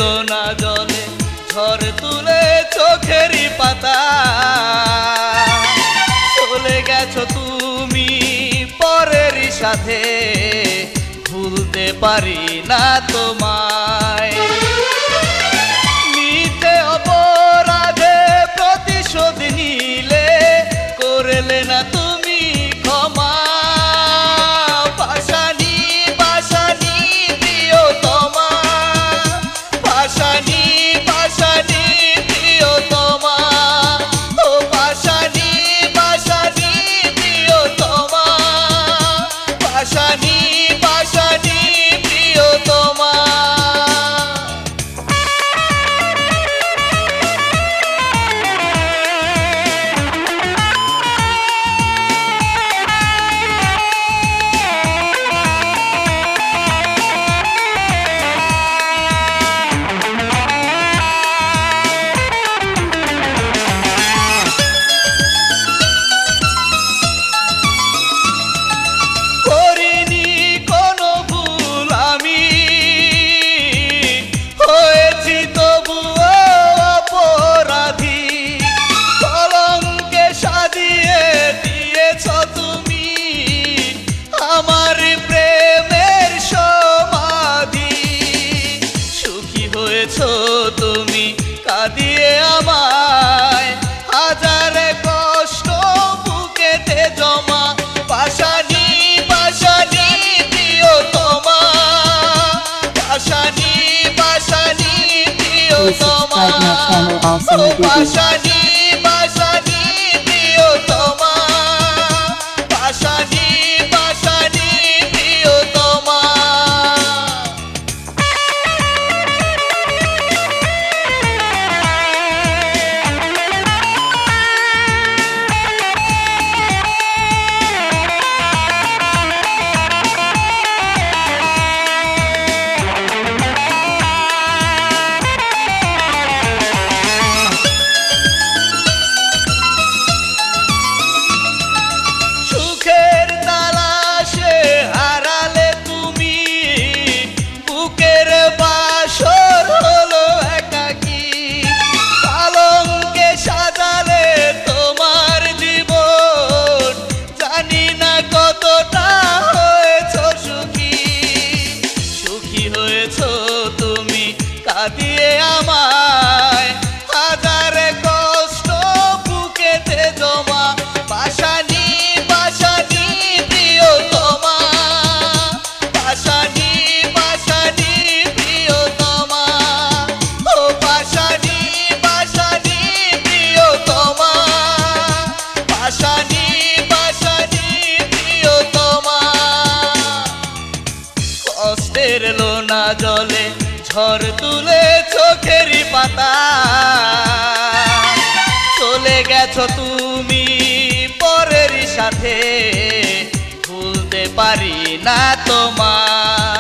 লোনা জলে ঝড় তুলে চোখেরই পাতা চলে গেছো তুমি পরেরই সাথে ভুলতে পারি না তোমায় মিথ্যে অপরাধে প্রতিশোধ নিলে করলে না তুমি ক্ষমা তুমি কাঁদিয়ে আমায় হাজারে কষ্ট বুকেতে জমা পাশানি পাশানি প্রিয়তমা পাশানি পাশানি প্রিয়তমা পাশানি পাশানি প্রিয়তমা পাশানি পাশানি প্রিয়তমা কাঁদিয়ে আমায় হাজারে কষ্ট বুকেতে জমা পাশানি পাশানি প্রিয়তমা পাশানি পাশানি প্রিয়তমা ও পাশানি পাশানি প্রিয়তমা পাশানি পাশানি প্রিয়তমা কষ্টের লোনা জলে ঝড় তুলে চোখেরই পাতা চলে গেছো তুমি পরেরই সাথে ভুলতে পারি না তোমায়।